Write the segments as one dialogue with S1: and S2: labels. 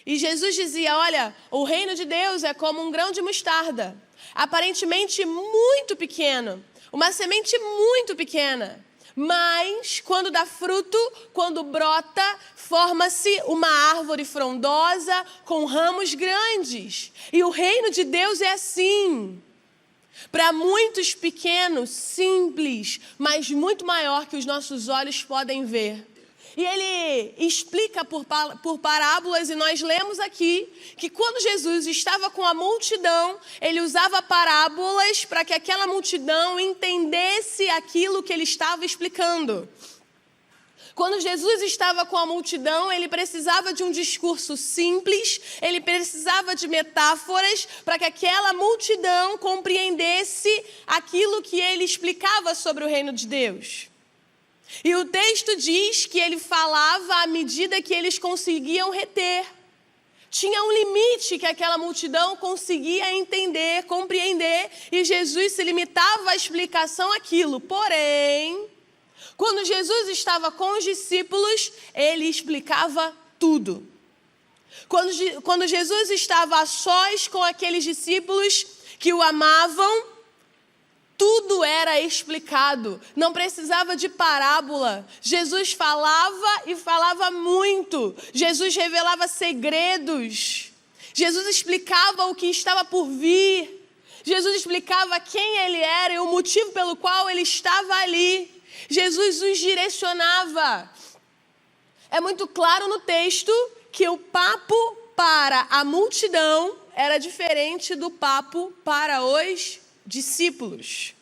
S1: E Jesus dizia, olha, o reino de Deus é como um grão de mostarda, aparentemente muito pequeno, uma semente muito pequena. Mas, quando dá fruto, quando brota, forma-se uma árvore frondosa com ramos grandes. E o reino de Deus é assim. Para muitos pequenos, simples, mas muito maior que os nossos olhos podem ver. E ele explica por parábolas, e nós lemos aqui, que quando Jesus estava com a multidão, ele usava parábolas para que aquela multidão entendesse aquilo que ele estava explicando. Quando Jesus estava com a multidão, ele precisava de um discurso simples, ele precisava de metáforas para que aquela multidão compreendesse aquilo que ele explicava sobre o reino de Deus. E o texto diz que ele falava à medida que eles conseguiam reter. Tinha um limite que aquela multidão conseguia entender, compreender, e Jesus se limitava à explicação àquilo. Porém, quando Jesus estava com os discípulos, ele explicava tudo. Quando Jesus estava a sós com aqueles discípulos que o amavam, tudo era explicado, não precisava de parábola. Jesus falava e falava muito. Jesus revelava segredos. Jesus explicava o que estava por vir. Jesus explicava quem ele era e o motivo pelo qual ele estava ali. Jesus os direcionava. É muito claro no texto que o papo para a multidão era diferente do papo para os discípulos.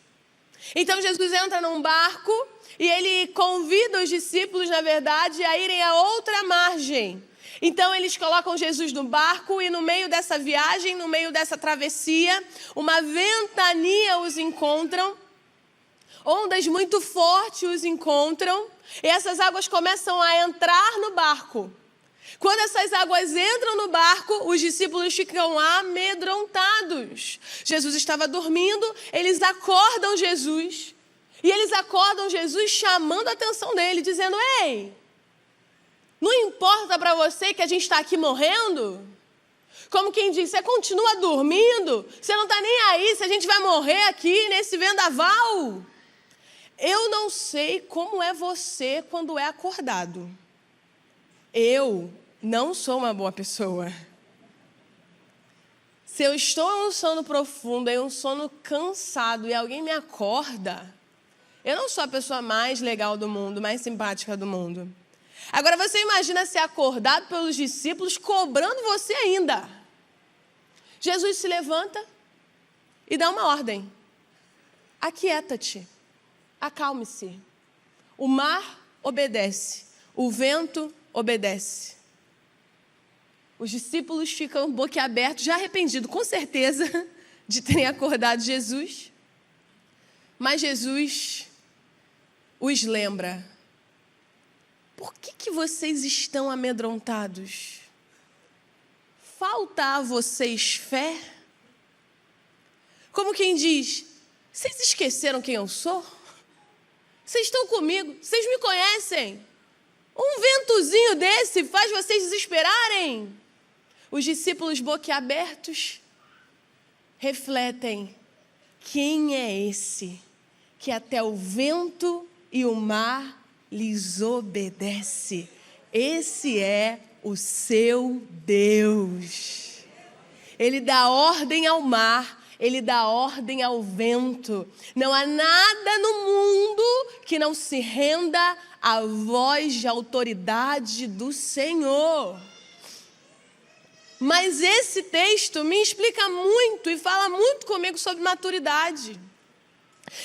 S1: Então Jesus entra num barco e ele convida os discípulos, na verdade, a irem a outra margem. Então eles colocam Jesus no barco e no meio dessa viagem, no meio dessa travessia, uma ventania os encontram, ondas muito fortes os encontram e essas águas começam a entrar no barco. Quando essas águas entram no barco, os discípulos ficam amedrontados. Jesus estava dormindo, eles acordam Jesus. E eles acordam Jesus chamando a atenção dele, dizendo, ei, não importa para você que a gente está aqui morrendo? Como quem diz, você continua dormindo? Você não está nem aí se a gente vai morrer aqui nesse vendaval? Eu não sei como é você quando é acordado. Eu não sou uma boa pessoa. Se eu estou em um sono profundo, em um sono cansado e alguém me acorda, eu não sou a pessoa mais legal do mundo, mais simpática do mundo. Agora você imagina ser acordado pelos discípulos cobrando você ainda. Jesus se levanta e dá uma ordem. Aquieta-te, acalme-se. O mar obedece, o vento obedece. Os discípulos ficam boquiabertos, já arrependidos, com certeza, de terem acordado Jesus. Mas Jesus os lembra. Por que vocês estão amedrontados? Falta a vocês fé? Como quem diz, vocês esqueceram quem eu sou? Vocês estão comigo, vocês me conhecem. Um ventozinho desse faz vocês desesperarem? Os discípulos boquiabertos refletem, quem é esse que até o vento e o mar lhes obedece? Esse é o seu Deus. Ele dá ordem ao mar, ele dá ordem ao vento. Não há nada no mundo que não se renda à voz de autoridade do Senhor. Mas esse texto me explica muito e fala muito comigo sobre maturidade.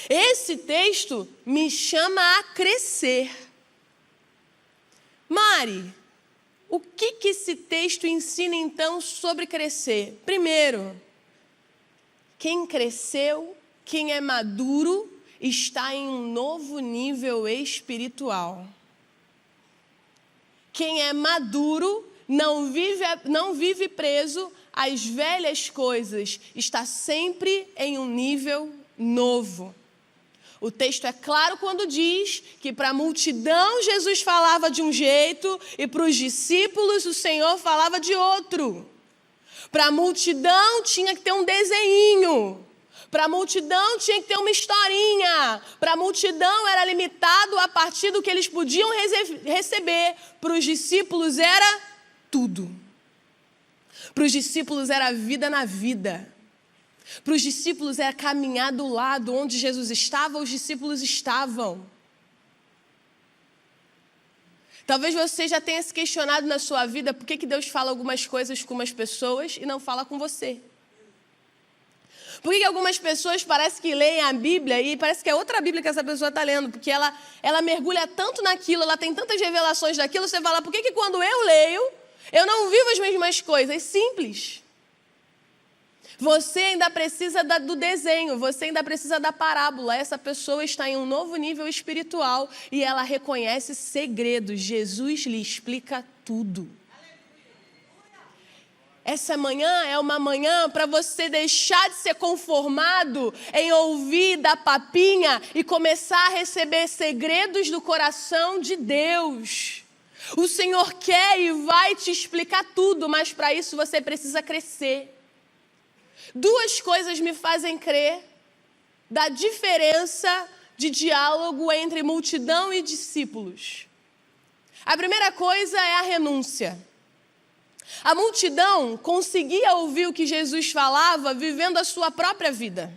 S1: Esse texto me chama a crescer. Mari, o que esse texto ensina então sobre crescer? Primeiro, quem cresceu, quem é maduro, está em um novo nível espiritual. Quem é maduro não vive preso às velhas coisas, está sempre em um nível novo. O texto é claro quando diz que para a multidão Jesus falava de um jeito e para os discípulos o Senhor falava de outro. Para a multidão tinha que ter um desenho. Para a multidão tinha que ter uma historinha. Para a multidão era limitado a partir do que eles podiam receber. Para os discípulos era tudo. Para os discípulos era vida na vida. Para os discípulos era caminhar do lado onde Jesus estava, os discípulos estavam. Talvez você já tenha se questionado na sua vida por que Deus fala algumas coisas com umas pessoas e não fala com você. Por que algumas pessoas parece que leem a Bíblia e parece que é outra Bíblia que essa pessoa está lendo? Porque ela mergulha tanto naquilo, ela tem tantas revelações daquilo, você fala, por que quando eu leio, eu não vivo as mesmas coisas? Simples. Você ainda precisa do desenho, você ainda precisa da parábola. Essa pessoa está em um novo nível espiritual e ela reconhece segredos. Jesus lhe explica tudo. Essa manhã é uma manhã para você deixar de ser conformado em ouvir da papinha e começar a receber segredos do coração de Deus. O Senhor quer e vai te explicar tudo, mas para isso você precisa crescer. Duas coisas me fazem crer da diferença de diálogo entre multidão e discípulos. A primeira coisa é a renúncia. A multidão conseguia ouvir o que Jesus falava vivendo a sua própria vida.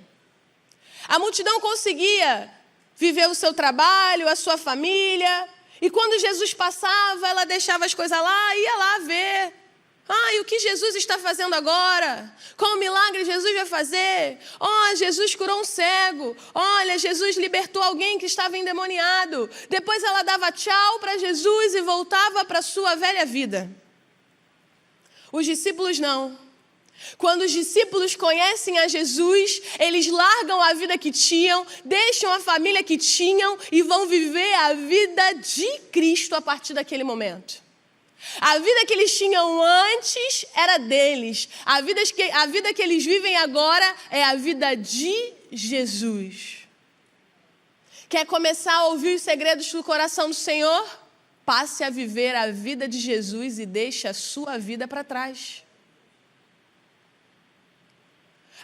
S1: A multidão conseguia viver o seu trabalho, a sua família. E quando Jesus passava, ela deixava as coisas lá, ia lá ver. E o que Jesus está fazendo agora? Qual milagre Jesus vai fazer? Jesus curou um cego. Olha, Jesus libertou alguém que estava endemoniado. Depois ela dava tchau para Jesus e voltava para a sua velha vida. Os discípulos não. Quando os discípulos conhecem a Jesus, eles largam a vida que tinham, deixam a família que tinham e vão viver a vida de Cristo a partir daquele momento. A vida que eles tinham antes era deles. A vida que eles vivem agora é a vida de Jesus. Quer começar a ouvir os segredos do coração do Senhor? Passe a viver a vida de Jesus e deixe a sua vida para trás.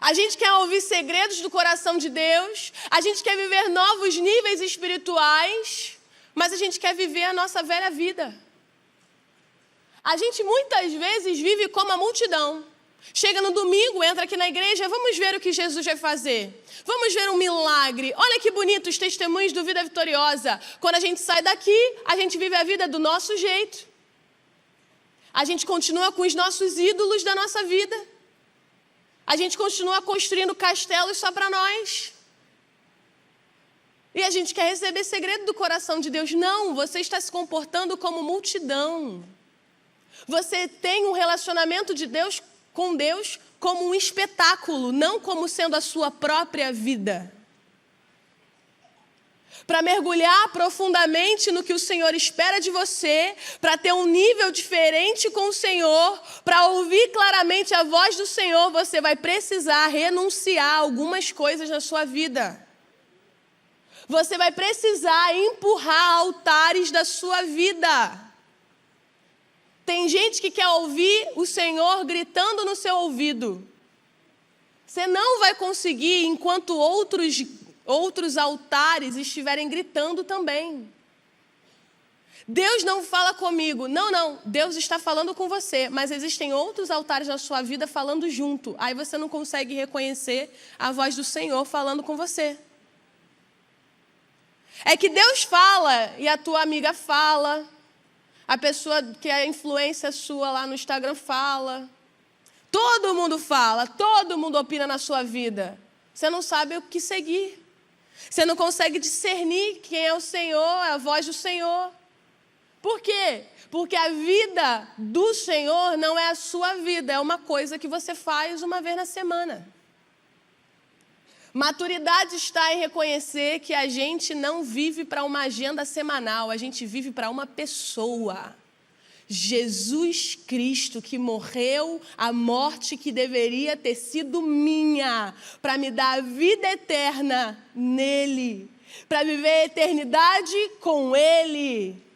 S1: A gente quer ouvir segredos do coração de Deus, a gente quer viver novos níveis espirituais, mas a gente quer viver a nossa velha vida. A gente muitas vezes vive como a multidão. Chega no domingo, entra aqui na igreja, vamos ver o que Jesus vai fazer. Vamos ver um milagre. Olha que bonito os testemunhos do Vida Vitoriosa. Quando a gente sai daqui, a gente vive a vida do nosso jeito. A gente continua com os nossos ídolos da nossa vida. A gente continua construindo castelos só para nós. E a gente quer receber segredo do coração de Deus. Não, você está se comportando como multidão. Você tem um relacionamento com Deus como um espetáculo, não como sendo a sua própria vida. Para mergulhar profundamente no que o Senhor espera de você, para ter um nível diferente com o Senhor, para ouvir claramente a voz do Senhor, você vai precisar renunciar a algumas coisas na sua vida. Você vai precisar empurrar altares da sua vida. Tem gente que quer ouvir o Senhor gritando no seu ouvido. Você não vai conseguir enquanto outros altares estiverem gritando também. Deus não fala comigo. Não. Deus está falando com você. Mas existem outros altares na sua vida falando junto. Aí você não consegue reconhecer a voz do Senhor falando com você. É que Deus fala e a tua amiga fala. A pessoa que é influência sua lá no Instagram fala. Todo mundo fala, todo mundo opina na sua vida. Você não sabe o que seguir. Você não consegue discernir quem é o Senhor, a voz do Senhor. Por quê? Porque a vida do Senhor não é a sua vida, é uma coisa que você faz uma vez na semana. Maturidade está em reconhecer que a gente não vive para uma agenda semanal, a gente vive para uma pessoa. Jesus Cristo, que morreu a morte que deveria ter sido minha, para me dar a vida eterna nele. para viver a eternidade com Ele.